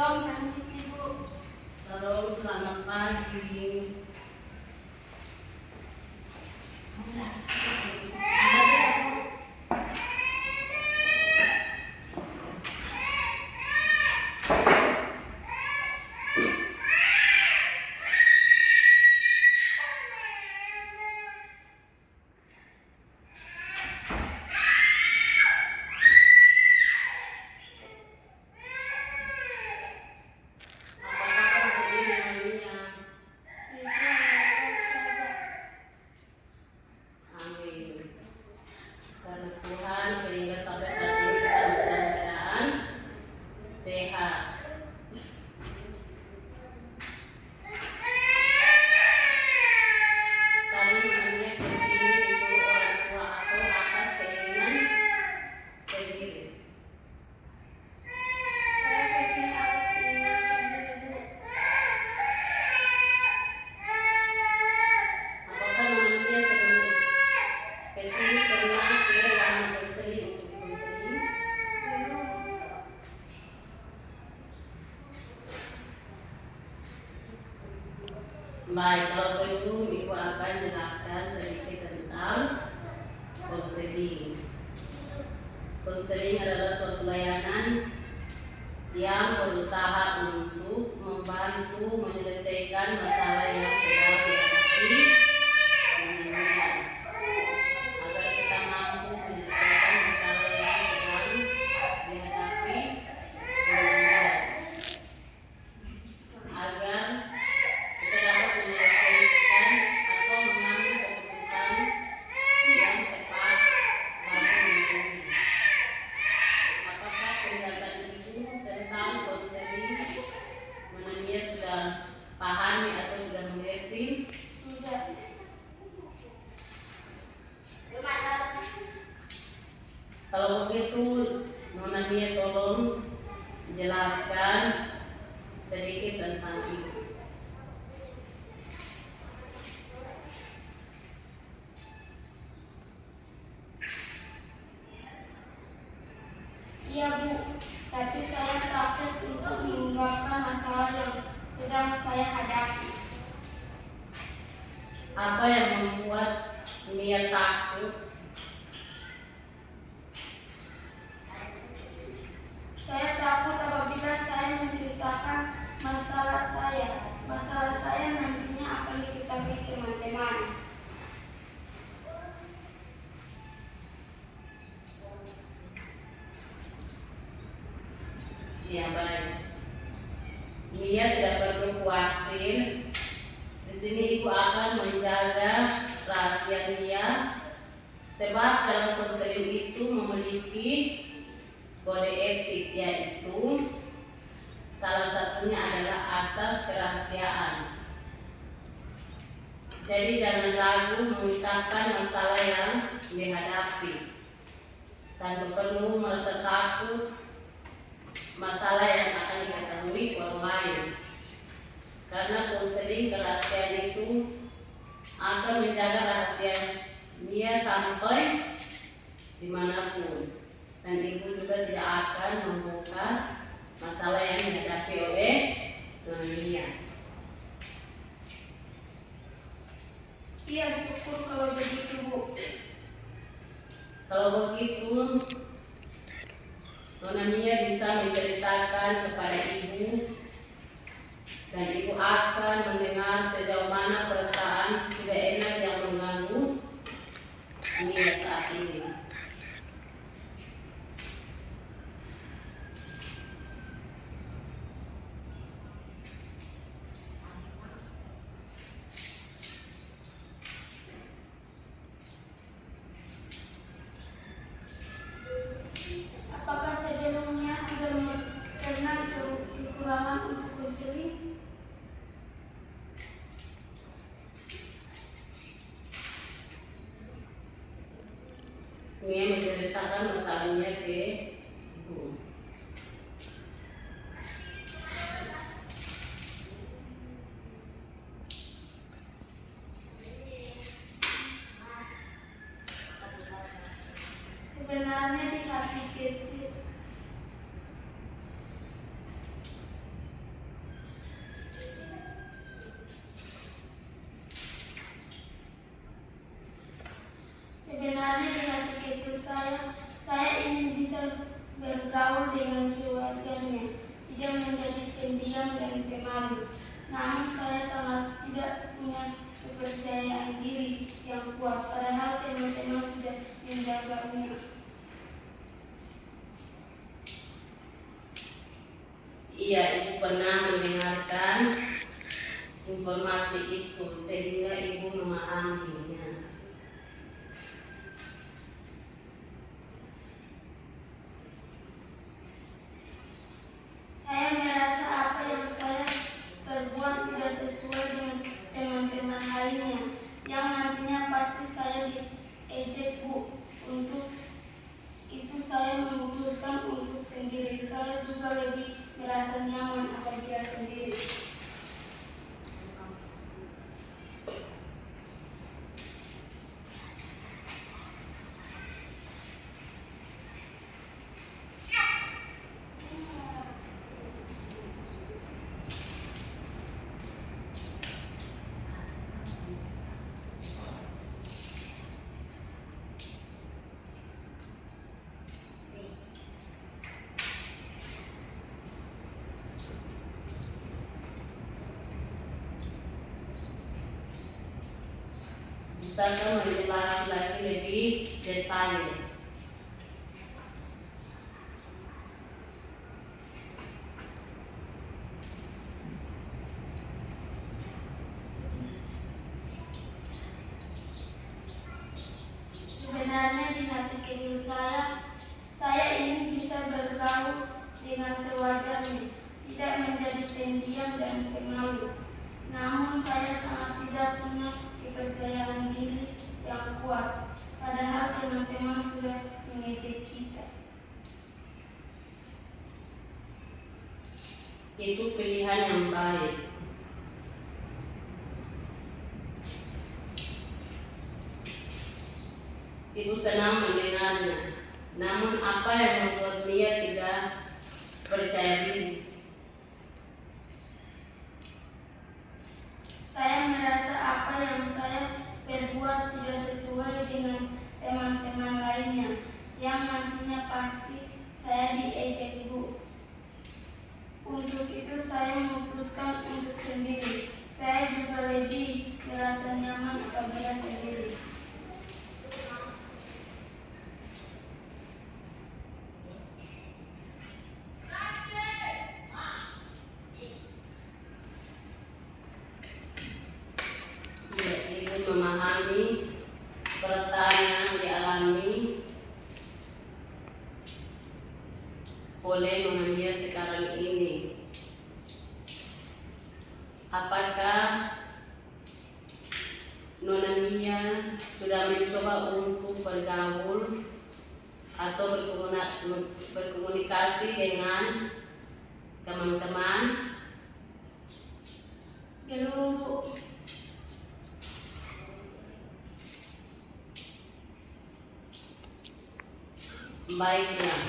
Belum, permisi Bu. Halo, selamat pagi. Baik, kalau begitu Ibu akan menjelaskan sedikit tentang konseling. Konseling adalah suatu layanan yang berusaha untuk membantu menyelesaikan masalah yang sedang dihadapi dengan agar kita mampu menyelesaikan masalah yang sedang dihadapi dengan agar kita dapat menyelesaikan atau mengambil keputusan yang tepat bagi diri. Apakah penjelasan itu tentang konseling Dia sudah pahami atau sudah mengerti? Sudah. Kalau begitu, Nona Mia tolong jelaskan sedikit tentang itu. Iya Bu, tapi saya takut untuk mengungkapkan masalah yang sedang saya hadapi. Apa yang membuat Mia takut? Saya takut apabila saya menceritakan masalah saya nantinya akan diketahui teman-teman. Ya baik. Mia tidak perlu khawatir. Di sini Ibu akan menjaga rahasia Mia, sebab dalam konseling itu memiliki kode etik, yaitu salah satunya adalah asas kerahasiaan. Jadi jangan ragu mengungkapkan masalah yang dihadapi, tanpa perlu merasa takut masalah yang akan diketahui orang lain, karena konseling kerahasiaan itu akan menjaga rahasia Mia sampai dimanapun, dan Ibu juga tidak akan membuka masalah yang dihadapi oleh Nona Mia. Iya, syukur kalau begitu Bu. Kalau begitu, Nona Mia bisa menceritakan kepada Ibu, dan Ibu akan mendengar sejauh mana perasaan tidak enak yang mengganggu Mia saat ini. Apakah sebelumnya sudah pernah kekurangan untuk konseling? Iya, ibu pernah mendengarkan informasi itu sehingga ibu memahaminya. Saya merasa apa yang saya perbuat tidak sesuai dengan teman-teman lainnya, yang nantinya pasti saya diejek, Bu. Untuk itu saya memutuskan untuk sendiri. Saya juga lebih merasa nyaman apabila sendiri. Bisakah menjelaskan lagi lebih detail? Sebenarnya di hati kecil saya ingin bisa bergaul dengan sewajarnya, tidak menjadi pendiam dan pemalu. Namun saya sangat tidak punya kepercayaan diri yang kuat, padahal teman-teman sudah mengejek kita. Itu pilihan yang baik. Ibu senang mendengarnya. Namun apa yang membuat dia tidak percaya diri? Saya merasa apa yang saya perbuat tidak sesuai dengan teman-teman lainnya, yang nantinya pasti saya diejek, Bu. Untuk itu saya memutuskan untuk sendiri. Saya juga lebih merasa nyaman apabila sendiri. Ya, ibu memahami perasaan yang dialami oleh Nona Mia sekarang ini. Apakah Nona Mia sudah mencoba untuk bergaul atau berkomunikasi dengan teman-teman? Belum, Bu. Baiklah.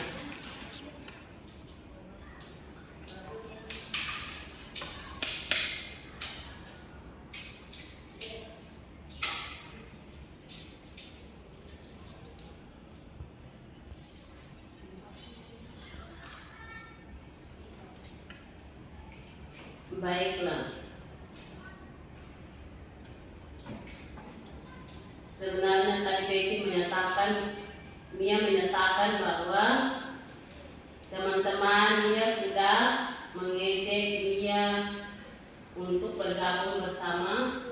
Baiklah. Sebenarnya tadi Becky Mia menyatakan bahwa teman-teman dia sudah mengejek dia untuk bergabung bersama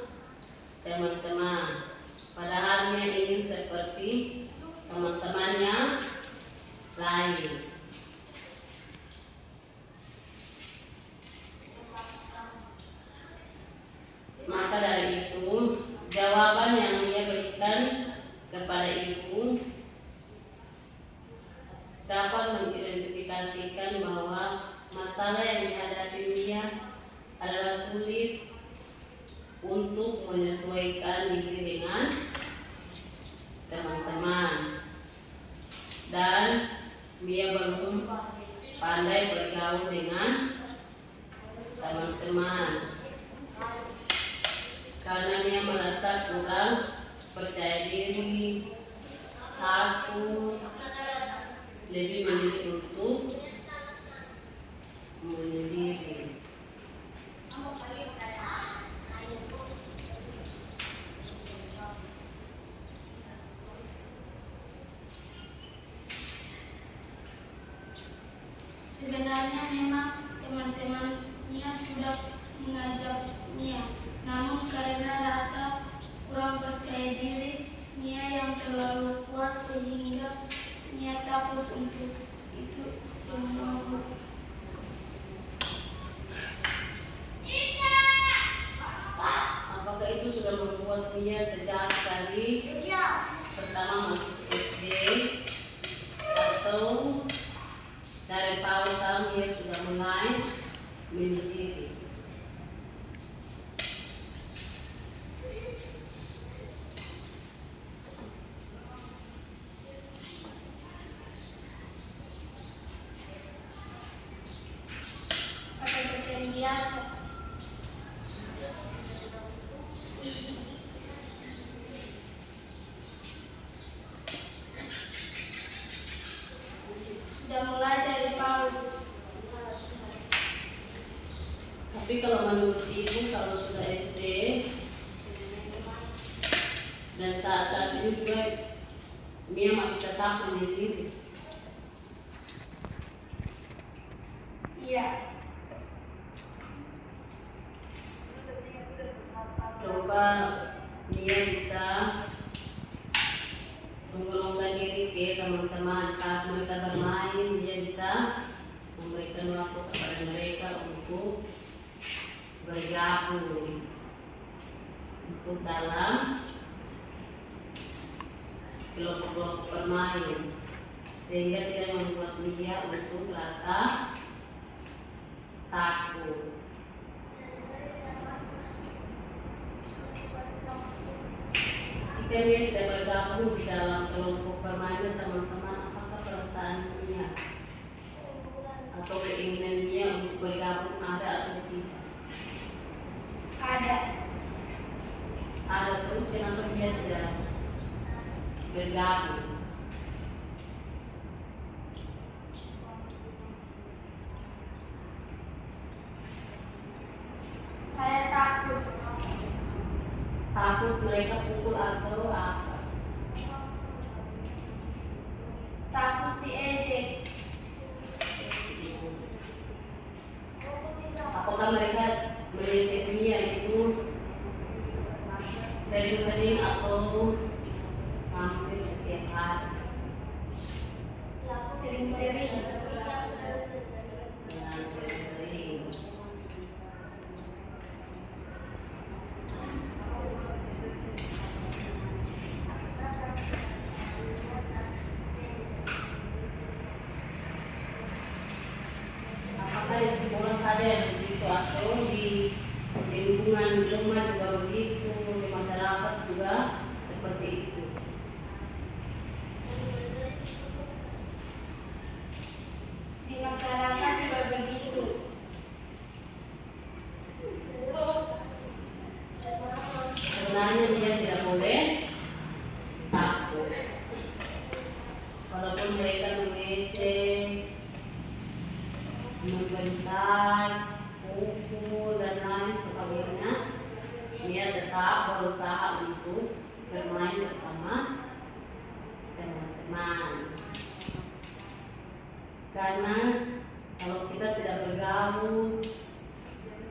teman-teman. Padahal Mia ingin seperti teman-temannya lain. Maka dari itu, jawaban yang Mia berikan kepada ibu dapat mengidentifikasikan bahwa masalah yang dihadapi Mia adalah sulit untuk menyesuaikan diri dengan teman-teman, dan Mia belum pandai bergaul dengan teman-teman karena Mia merasa kurang percaya diri, takut, lebih memilih untuk menyendiri. Sebenarnya memang teman-temannya sudah mengajaknya. Namun karena rasa kurang percaya diri Nia yang terlalu kuat sehingga Nia takut untuk itu semua. Apakah itu sudah membuat Nia sejak dari pertama masuk SD atau dari tahun-tahun Nia sudah mulai menyendiri? Yang biasa. Sudah mulai dari PAUD. Tapi kalau menurut ibu, kalau sudah SD dan saat ini juga Mia masih tetap menyendiri. Iya. Coba Mia bisa menggolongkan diri ke teman-teman saat mereka bermain, dia bisa memberikan waktu kepada mereka untuk bergabung untuk dalam kelompok-kelompok bermain, sehingga tidak membuat Mia untuk merasa takut. Jika Mia tidak bergabung di dalam kelompok permainan teman-teman, apakah perasaan Mia atau keinginan Mia untuk bergabung ada atau tidak? Ada. Ada, terus kenapa Mia tidak bergabung? Saya takut. Takut mereka pukul atau apa? Takut diejek. Apakah mereka mengejek Mia itu sering-sering atau hampir setiap hari? Sering-sering. Ya, sering-sering. Apakah di sekolah saja yang begitu atau di lingkungan rumah juga begitu, di masyarakat juga seperti itu? Di masyarakat juga begitu. Sebenarnya dia tidak boleh takut. Walaupun mereka mengejek, membentak, pukul dan lain sebagainya, dia tetap berusaha untuk bermain bersama teman-teman. Karena kalau kita tidak bergabung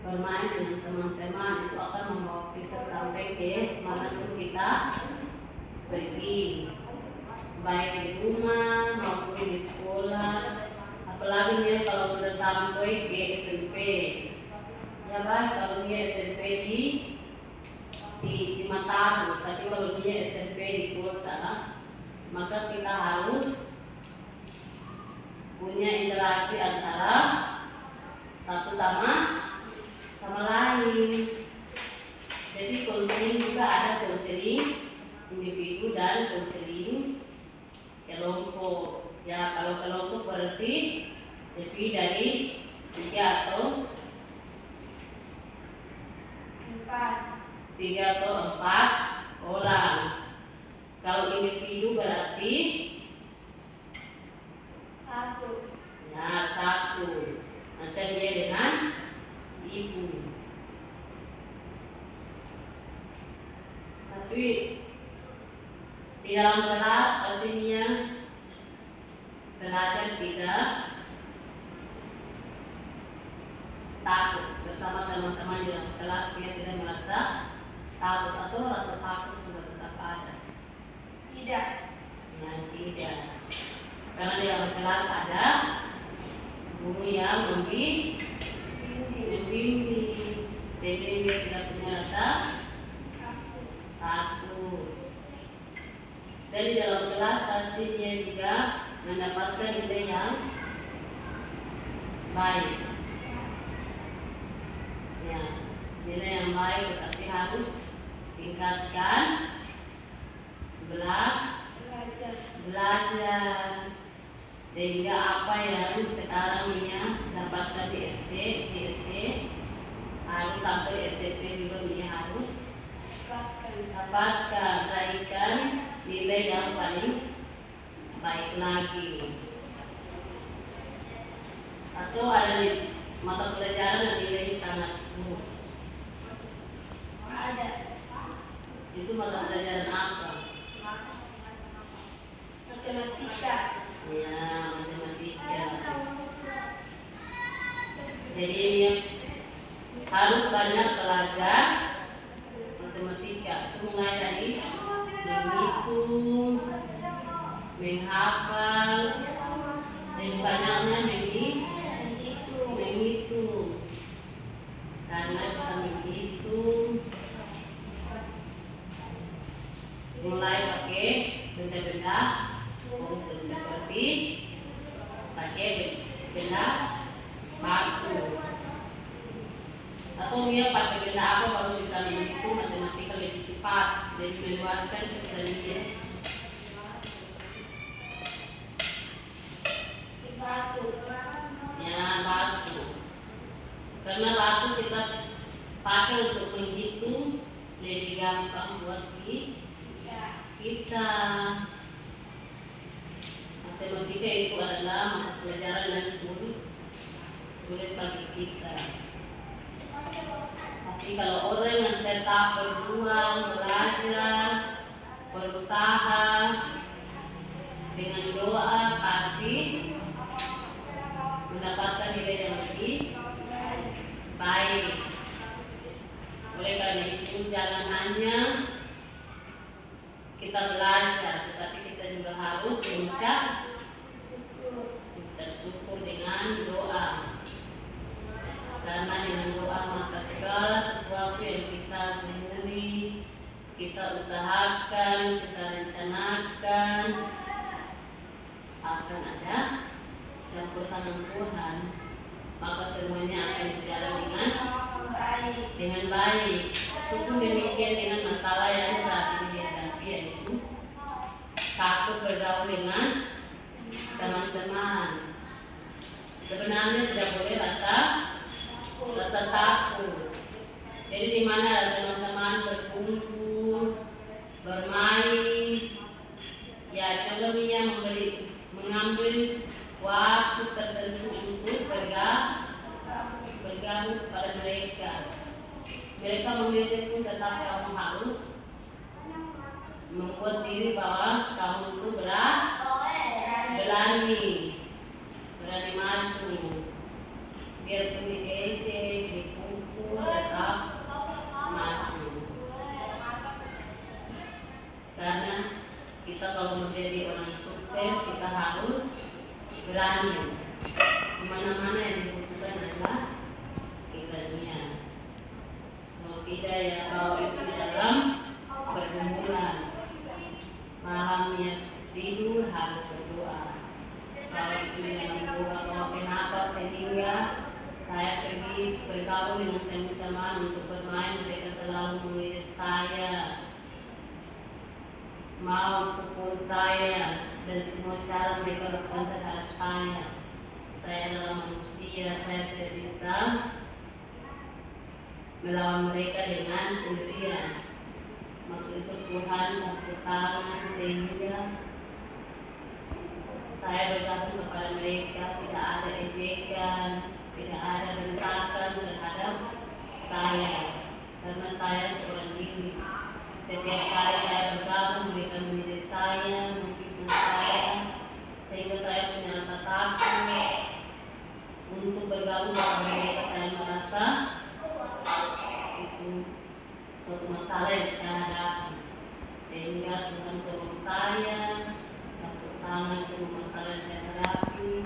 bermain dengan teman-teman, itu akan membawa kita sampai ke manapun kita pergi, baik di rumah maupun di sekolah. Apalagi dia kalau sudah sampai ke SMP, ya baik kalau dia SMP di Mataram, tapi kalau dia SMP di kota, maka kita harus punya interaksi antara satu sama lain. Jadi konseling juga ada konseling individu dan konseling kelompok. Ya, kalau kelompok berarti lebih dari 3 atau 4 orang. Kalau individu berarti 1. ya 1. Nanti dia dengan ibu. Tapi di dalam kelas pastinya belajar tidak teman-teman di dalam kelas supaya tidak merasa takut atau rasa takut sudah tetap ada? Tidak. Ya, tidak. Karena di dalam kelas ada guru yang membimbing, sehingga dia tidak punya rasa takut. Dan di dalam kelas pasti dia juga mendapatkan nilai yang baik. Ya, nilai yang baik tetapi harus tingkatkan belajar sehingga apa yang sekarang Mia dapatkan di SD harus sampai di SMP juga Mia harus dapatkan, raihkan nilai yang paling baik lagi. Atau ada mata pelajaran yang nilainya sangat buruk? Ada. Itu mata pelajaran apa? Matematika. Ya, matematika. Jadi ini harus banyak belajar matematika. Itu mulai dari menghitung, menghafal, dan banyaknya menghitung. Karena kita menghitung mulai pakai benda-benda seperti pakai benda batu, atau dia pakai benda apa baru bisa menghitung matematika lebih cepat, jadi meluaskan kesadaran. Batu. Ya, batu. Karena batu kita pakai untuk menghitung lebih gampang buat kita. Matematika itu adalah mata pelajaran yang sulit bagi kita. Tapi kalau orang yang tetap berjuang, belajar, berusaha dengan doa, pasti mendapatkan nilai yang lebih baik. Oleh karena itu jangan hanya kita belajar, tetapi kita juga harus bersyukur dengan doa. Karena dengan doa maka segala sesuatu yang kita beri, kita usahakan, kita rencanakan akan ada campur tangan Tuhan, maka semuanya akan berjalan dengan baik. Itu demikian dengan masalah yang saat ini dihadapi, yaitu takut bergaul dengan teman-teman. Sebenarnya tidak boleh rasa takut. Jadi di mana ada teman-teman berkumpul, bermain, ya coba dia mengambil waktu tertentu untuk bergabung pada mereka. Mereka memilih pun tetap kamu harus membuat diri bahwa kamu itu berani maju. Biarpun diejek, dipukul, tetap maju. Karena kita kalau menjadi orang sukses, kita harus berani. Mana-mana yang dibutuhkan adalah keberanian. Kalau tidak ya bawa itu dalam pergumulan. Malamnya tidur harus berdoa. Kalau itu yang berdoa bahwa kenapa sehingga saya pergi bergaul dengan teman-teman untuk bermain, mereka selalu melihat saya, mau pukul saya, dan semua cara mereka lakukan terhadap saya. Saya adalah manusia, saya tidak bisa melawan mereka dengan sendirian. Maka itu Tuhan campur tangan sehingga saya bergabung kepada mereka, tidak ada ejekan, tidak ada bentakan terhadap saya, karena saya seorang diri. Setiap kali saya bergabung, mereka mendidik saya, menghibur saya, sehingga saya punya rasa takut untuk bergabung dengan mereka. Saya merasa suatu masalah yang saya hadapi, sehingga Tuhan tolong saya campur tangan semua masalah yang saya hadapi,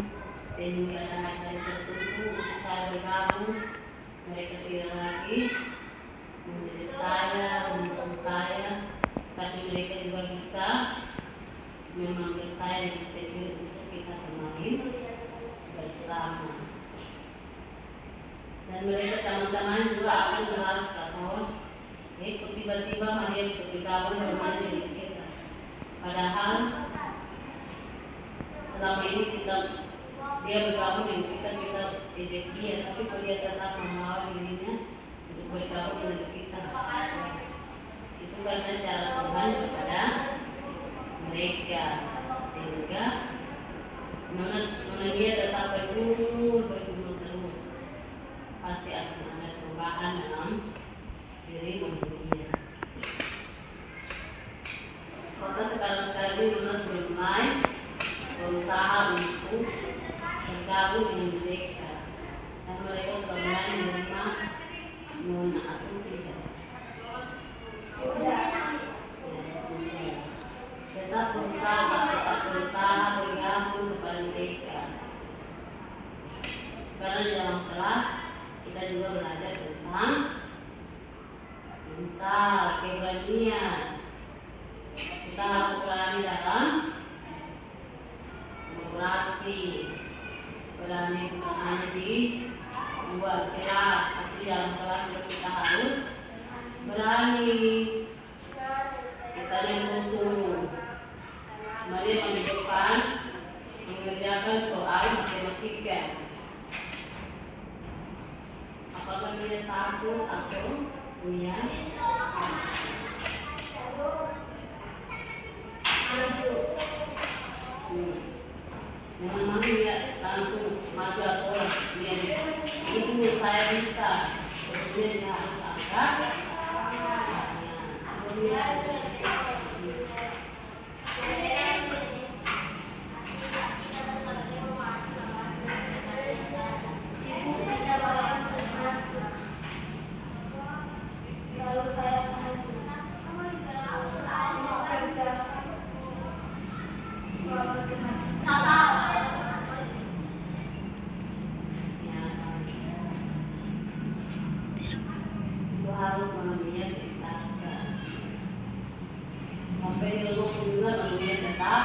sehingga hari-hari tertentu untuk saya bergabung, mereka tidak lagi menjadi saya, mendukung saya, tapi mereka juga bisa memanggil saya dengan sendiri untuk kita bermain bersama. Dan mereka teman-teman juga akan merasa bahwa kok tiba-tiba Maria bisa bergabung bermain dengan kita. Padahal selama ini dia bergabung dengan kita ejek dia, tapi kalau dia tetap membawa dirinya untuk bergabung dengan kita, itu karena cara Tuhan kepada mereka, sehingga nona dia tetap bergumul terus, pasti akan ada perubahan dalam diri manusia. Maka sekarang ini nona sudah mulai berusaha untuk bergabung dengan mereka, dan mereka sudah mulai menerima nona atau tidak. Tetap berusaha bergabung kepada mereka. Karena di dalam kelas kita juga belajar tentang keberanian. Kita harus berani dalam demokrasi, berani bukan hanya di luar kelas, tapi di dalam kelas juga kita harus berani. Misalnya musuh Maria menunjukkan mengerjakan soal matematika. Apakah dia takut atau punya? Memang dia langsung maju atau dia itu saya bisa, kemudian dia harus angkat. Lalu saya maju. Itu harus mengambilnya tindakan. Sampai di lulus juga mengambilnya tetap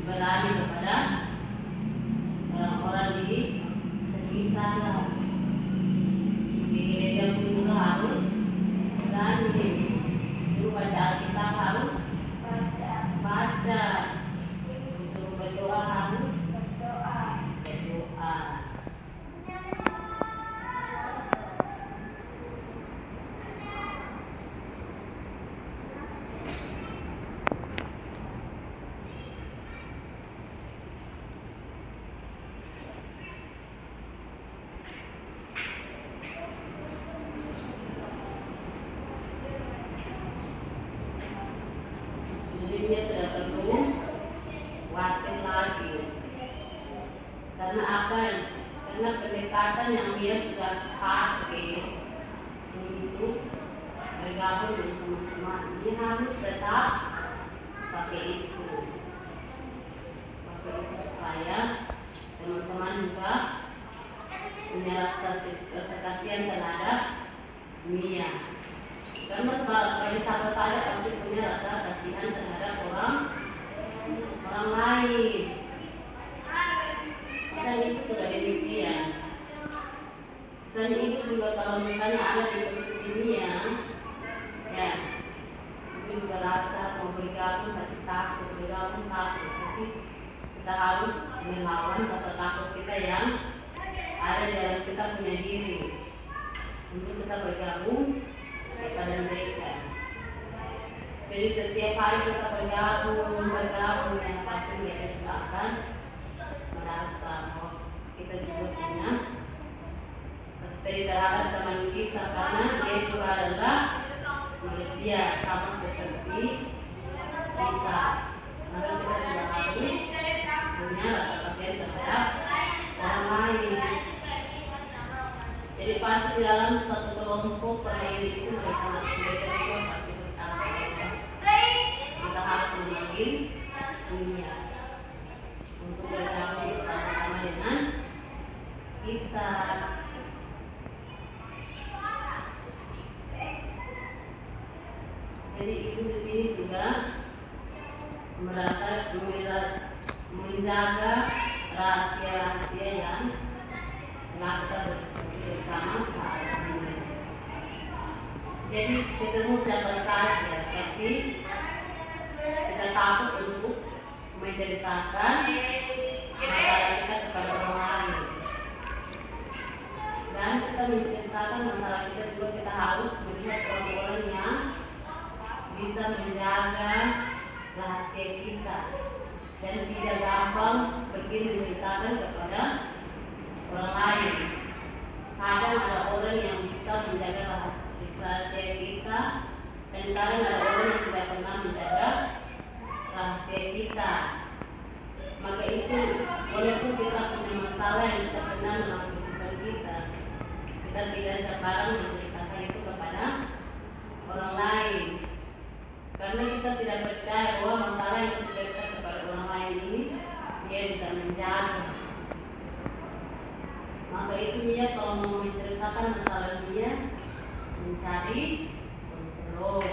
berani kepada orang-orang di sekitar. Di gereja pun juga harus berani. Disuruh baca Alkitab harus baca. Disuruh berdoa harus berdoa. Jadi dia tidak perlu khawatir lagi. Karena apa? Karena pendekatan yang dia sudah pakai untuk bergabung dengan teman-teman, dia harus tetap pakai itu. Pakai itu supaya teman-teman juga punya rasa kasihan terhadap Mia. Karena bagi siapa saja pasti punya rasa kasihan terhadap orang lain. Dan itu sudah demikian. Misalnya itu juga kalau misalnya ada di posisi Mia, ya, itu juga rasa mau bergabung tapi takut, bergabung takut. Tapi kita harus melawan rasa takut kita yang ada di dalam kita punya diri untuk kita bergabung kepada mereka. Jadi setiap hari kita bergabung yang pasti mereka juga akan merasa bahwa kita juga punya kasih terhadap teman kita, karena dia juga adalah manusia sama seperti kita. Maka kita juga harus punya rasa kasihan terhadap orang lain. Jadi pasti kelompok selama ini itu mereka itu pasti berkata kita harus memanggil dunia untuk bergabung bersama-sama dengan kita. Jadi ibu di sini juga merasa menjaga rahasia-rahasia yang telah kita berdiskusi bersama saat ini. Jadi ketemu siapa saja pasti kita takut untuk menceritakan masalah kita kepada orang lain. Dan kita menceritakan masalah kita juga kita harus melihat orang-orang yang bisa menjaga rahasia kita dan tidak gampang pergi menceritakan kepada orang lain. Kadang ada orang yang bisa menjaga rahasia kita dan kadang ada orang yang tidak pernah menjaga rahasia kita. Maka itu walaupun kita punya masalah yang tidak pernah dalam kehidupan kita tidak sekarang menceritakan itu kepada orang lain. Karena kita tidak percaya bahwa masalah yang kita ceritakan kepada orang lain ini dia bisa menjaga. Maka itu dia kalau mau menceritakan masalah dia mencari konselor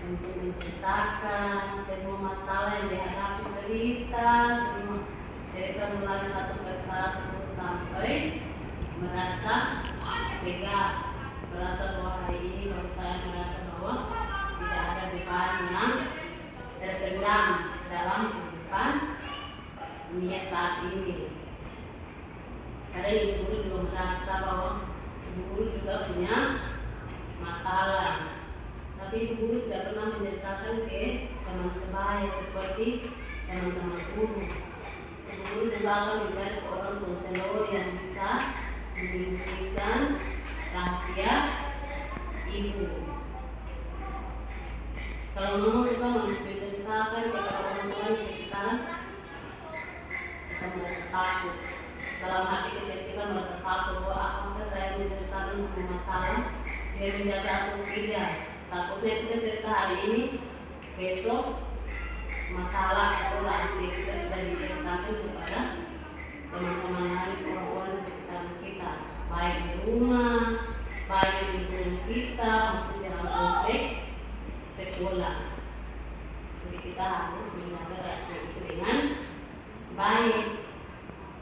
untuk menceritakan semua masalah yang dihadapi, semua cerita mulai satu persatu sampai merasa lega, merasa bahwa hari ini baru saya merasa bahwa tidak ada beban yang terpendam dalam kehidupan dunia saat ini. Karena ibu guru juga merasa bahwa ibu guru juga punya masalah, tapi ibu guru tidak pernah menceritakan ke teman sebaya seperti teman-teman guru. Ibu guru juga akan mencari seorang konselor yang bisa menyembunyikan rahasia ibu. Kalau ngomong juga menceritakan kepada orang tua di sekitar, kita merasa takut. Dalam hati kita merasa takut bahwa apakah saya menceritakan semua masalah dia menjaga atau tidak. Takutnya kita cerita hari ini, besok masalah atau rahasia kita tidak diceritakan kepada teman-teman lain, orang-orang di sekitar kita, baik di rumah, baik di lingkungan kita, maupun dalam konteks sekolah. Jadi kita harus menjaga rahasia itu dengan baik.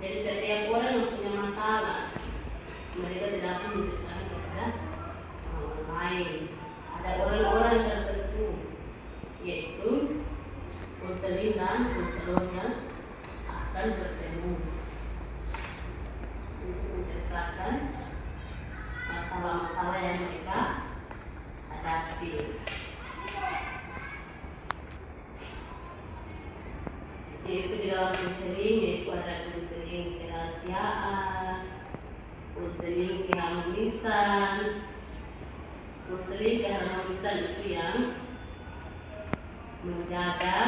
Jadi setiap orang yang punya masalah, mereka tidak akan menceritakan kepada orang lain. Ada orang-orang tertentu, yaitu konseling dan konselornya akan bertemu untuk menceritakan masalah-masalah yang mereka hadapi. Yaitu di dalam konseling, yaitu ada konseling kerahasiaan, konseling keharmonisan. Konseling keharmonisan itu yang menjaga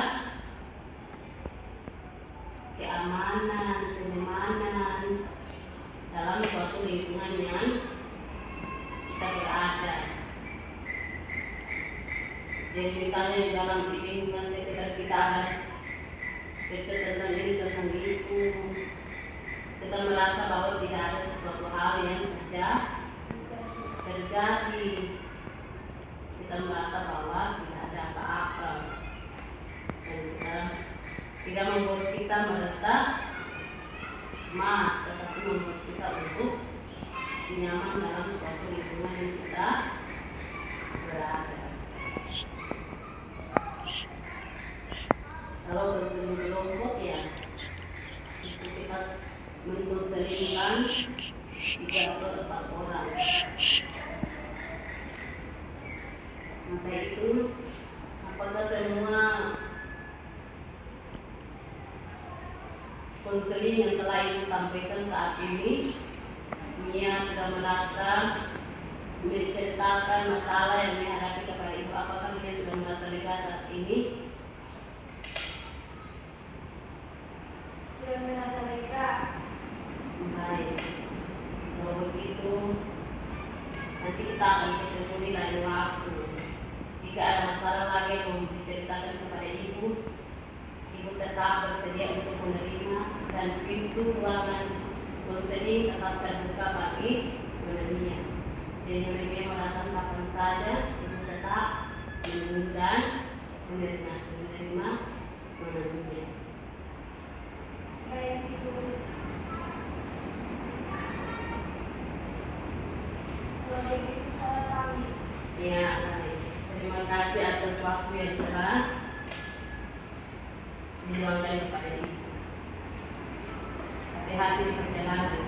keamanan, kenyamanan dalam suatu lingkungan yang kita berada. Jadi misalnya di dalam lingkungan sekitar kita ada cerita tentang ini, tentang itu, kita merasa bahwa tidak ada sesuatu hal yang terjadi. Kita merasa bahwa tidak ada apa-apa, dan kita tidak membuat kita merasa cemas, tetapi membuat kita untuk nyaman dalam suatu lingkungan yang kita berada. Kalau konseling kelompok ya itu kita mengkonselingkan 3 atau 4 orang. Maka itu apakah semua konseling yang telah ibu sampaikan saat ini Mia sudah merasa menceritakan masalah yang dihadapi kepada ibu? Apakah Mia sudah merasa lega saat ini? Sudah merasa lega. Baik, kalau begitu nanti kita akan ketemu di lain waktu. Jika ada masalah lagi mau diceritakan kepada ibu, ibu tetap bersedia untuk menerima dan pintu ruangan konseling tetap terbuka bagi menerima. Jadi lebih mau datang kapan saja, ibu tetap menunggu dan menerima menerima. Baik Ibu. Kalau begitu saya pamit. Ya, baik. Terima kasih atas waktu yang telah diluangkan kepada ibu. Hati-hati di perjalanan.